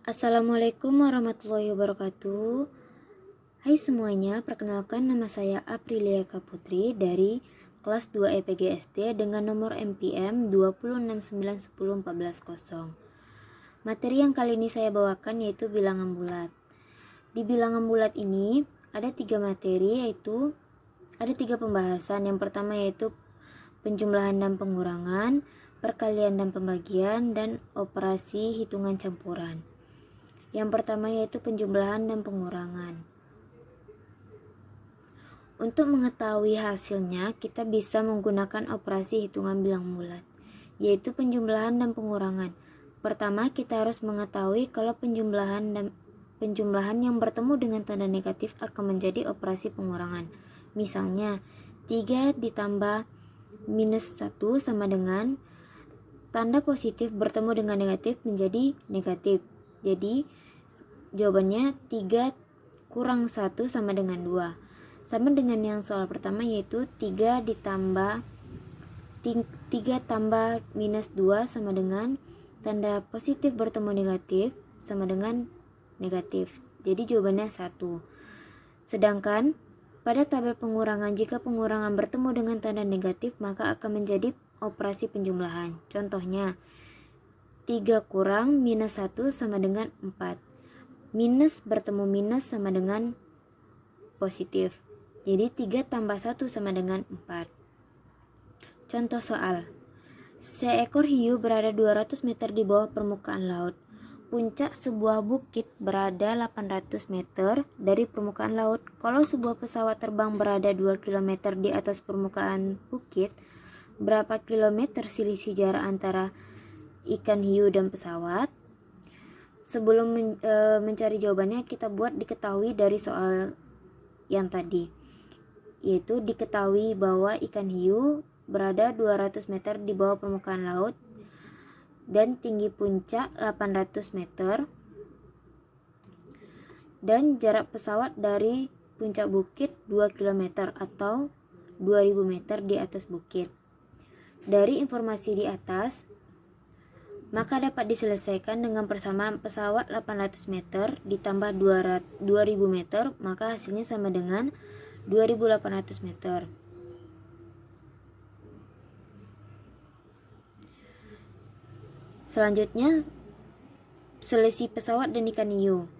Assalamualaikum warahmatullahi wabarakatuh. Hai semuanya, perkenalkan nama saya Aprilia Kaputri dari kelas 2 EPGSD dengan nomor MPM 206910140. Materi yang kali ini saya bawakan yaitu bilangan bulat. Di bilangan bulat ini ada 3 materi, yaitu ada 3 pembahasan. Yang pertama yaitu penjumlahan dan pengurangan, perkalian dan pembagian, dan operasi hitungan campuran. Yang pertama yaitu penjumlahan dan pengurangan. Untuk mengetahui hasilnya, kita bisa menggunakan operasi hitungan bilangan bulat, yaitu penjumlahan dan pengurangan. Pertama, kita harus mengetahui kalau penjumlahan yang bertemu dengan tanda negatif akan menjadi operasi pengurangan. Misalnya, 3 ditambah minus 1 sama dengan tanda positif bertemu dengan negatif menjadi negatif. Jadi jawabannya 3 kurang 1 sama dengan 2. Sama dengan yang soal pertama, yaitu 3 tambah minus 2 sama dengan tanda positif bertemu negatif sama dengan negatif. Jadi jawabannya 1. Sedangkan pada tabel pengurangan, jika pengurangan bertemu dengan tanda negatif, maka akan menjadi operasi penjumlahan. Contohnya, 3 kurang minus 1 sama dengan 4. Minus bertemu minus sama dengan positif. Jadi 3 tambah 1 sama dengan 4. Contoh soal. Seekor hiu berada 200 meter di bawah permukaan laut. Puncak sebuah bukit berada 800 meter dari permukaan laut. Kalau sebuah pesawat terbang berada 2 km di atas permukaan bukit, berapa kilometer selisih jarak antara ikan hiu dan pesawat? Sebelum mencari jawabannya, kita buat diketahui dari soal yang tadi, yaitu diketahui bahwa ikan hiu berada 200 meter di bawah permukaan laut dan tinggi puncak 800 meter dan jarak pesawat dari puncak bukit 2 km atau 2000 meter di atas bukit. Dari informasi di atas, maka dapat diselesaikan dengan persamaan pesawat 800 meter ditambah 2000 meter, maka hasilnya sama dengan 2800 meter. Selanjutnya, selisih pesawat dan ikan hiu.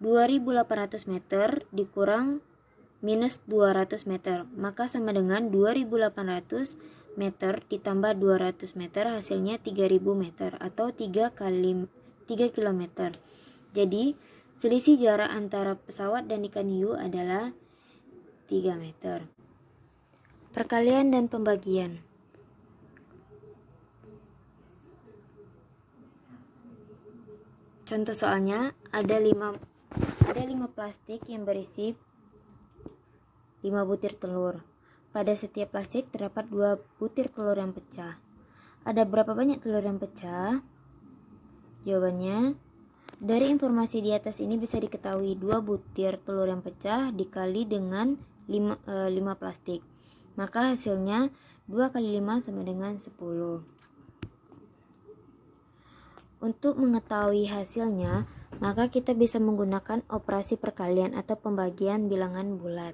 2800 meter dikurang minus 200 meter, maka sama dengan 2800 meter ditambah 200 meter, hasilnya 3000 meter atau 3 km. Jadi selisih jarak antara pesawat dan ikan hiu adalah 3 meter. Perkalian dan pembagian. Contoh soalnya, ada 5 plastik yang berisi 5 butir telur. Pada setiap plastik terdapat 2 butir telur yang pecah. Ada berapa banyak telur yang pecah? Jawabannya, dari informasi di atas ini bisa diketahui 2 butir telur yang pecah dikali dengan 5 plastik. Maka hasilnya 2 kali 5 sama dengan 10. Untuk mengetahui hasilnya, maka kita bisa menggunakan operasi perkalian atau pembagian bilangan bulat.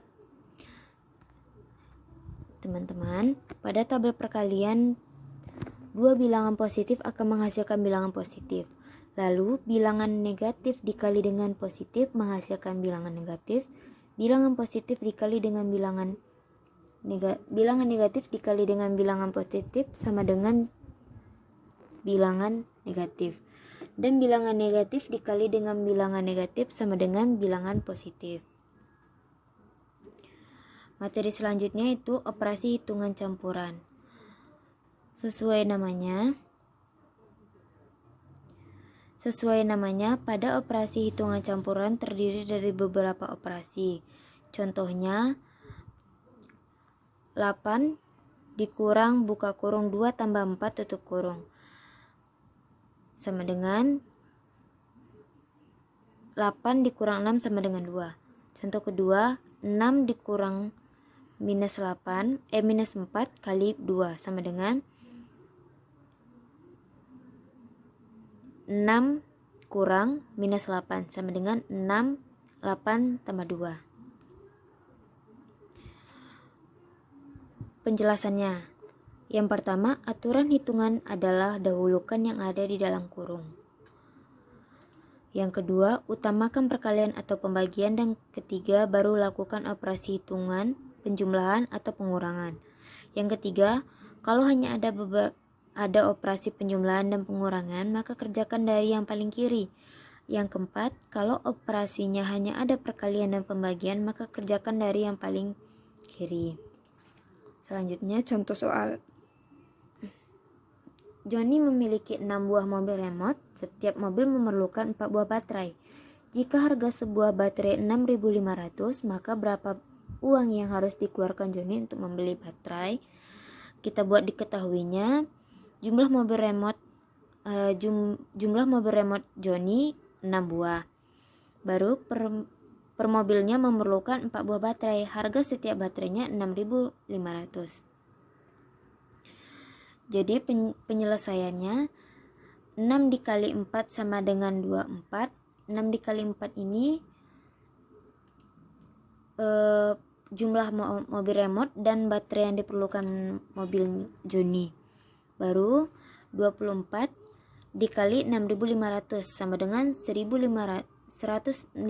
Teman-teman, pada tabel perkalian, 2 bilangan positif akan menghasilkan bilangan positif. Lalu, bilangan negatif dikali dengan positif menghasilkan bilangan negatif. Bilangan positif dikali dengan bilangan negatif dikali dengan bilangan positif sama dengan bilangan negatif. Dan bilangan negatif dikali dengan bilangan negatif sama dengan bilangan positif. Materi selanjutnya itu operasi hitungan campuran. Sesuai namanya, pada operasi hitungan campuran terdiri dari beberapa operasi. Contohnya, 8 dikurang buka kurung 2 tambah 4 tutup kurung sama dengan 8 dikurang 6 sama dengan 2. Contoh kedua, 6 dikurang minus 4 kali 2 sama dengan 6 kurang minus 8 sama dengan 6, 8 tambah 2. Penjelasannya. Yang pertama, aturan hitungan adalah dahulukan yang ada di dalam kurung. Yang kedua, utamakan perkalian atau pembagian, dan ketiga, baru lakukan operasi hitungan, penjumlahan atau pengurangan. Yang ketiga, kalau hanya ada operasi penjumlahan dan pengurangan, maka kerjakan dari yang paling kiri. Yang keempat, kalau operasinya hanya ada perkalian dan pembagian, maka kerjakan dari yang paling kiri. Selanjutnya, contoh soal. Johnny memiliki 6 buah mobil remote. Setiap mobil memerlukan 4 buah baterai. Jika harga sebuah baterai 6.500, maka berapa uang yang harus dikeluarkan Johnny untuk membeli baterai? Kita buat diketahuinya. Jumlah mobil remote Johnny 6 buah. Baru per mobilnya memerlukan 4 buah baterai. Harga setiap baterainya 6.500. Jadi penyelesaiannya 6 dikali 4 sama dengan 24. 6 dikali 4 ini jumlah mobil remote dan baterai yang diperlukan mobil Johnny. Baru 24 dikali 6.500 sama dengan 156.000.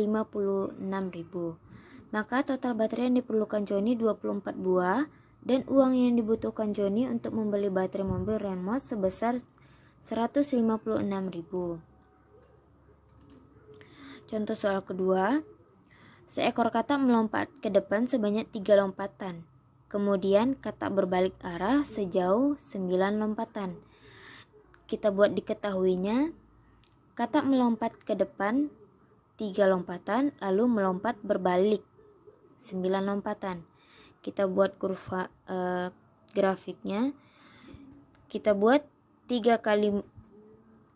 Maka total baterai yang diperlukan Johnny 24 buah. Dan uang yang dibutuhkan Johnny untuk membeli baterai mobil remote sebesar 156.000. Contoh soal kedua. Seekor katak melompat ke depan sebanyak 3 lompatan. Kemudian katak berbalik arah sejauh 9 lompatan. Kita buat diketahuinya. Katak melompat ke depan 3 lompatan, lalu melompat berbalik 9 lompatan. Kita buat kurva grafiknya. Kita buat 3 kali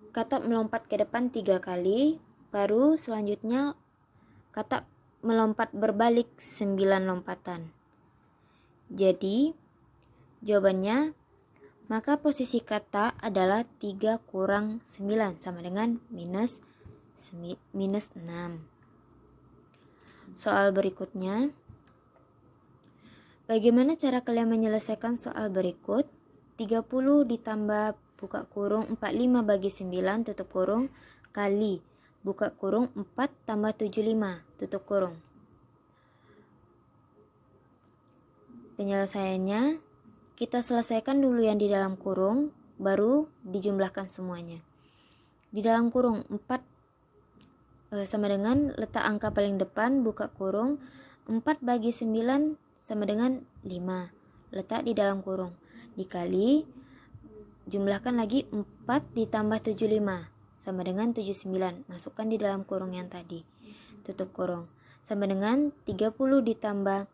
katak melompat ke depan 3 kali, baru selanjutnya katak melompat berbalik 9 lompatan. Jadi jawabannya, maka posisi katak adalah 3 kurang 9 sama dengan minus 6. Soal berikutnya. Bagaimana cara kalian menyelesaikan soal berikut? 30 ditambah buka kurung 45 bagi 9 tutup kurung kali buka kurung 4 tambah 75 tutup kurung. Penyelesaiannya, kita selesaikan dulu yang di dalam kurung, baru dijumlahkan semuanya. Di dalam kurung 4 sama dengan letak angka paling depan buka kurung 4 bagi 9 sama dengan 5, letak di dalam kurung, dikali jumlahkan lagi 4 ditambah 75 sama dengan 79, masukkan di dalam kurung yang tadi, tutup kurung, sama dengan 30 ditambah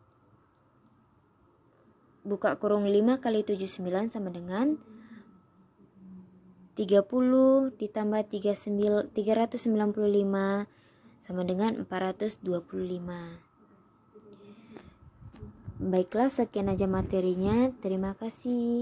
buka kurung 5 kali 79 sama dengan 30 ditambah 395 sama dengan 425. Baiklah, sekian aja materinya. Terima kasih.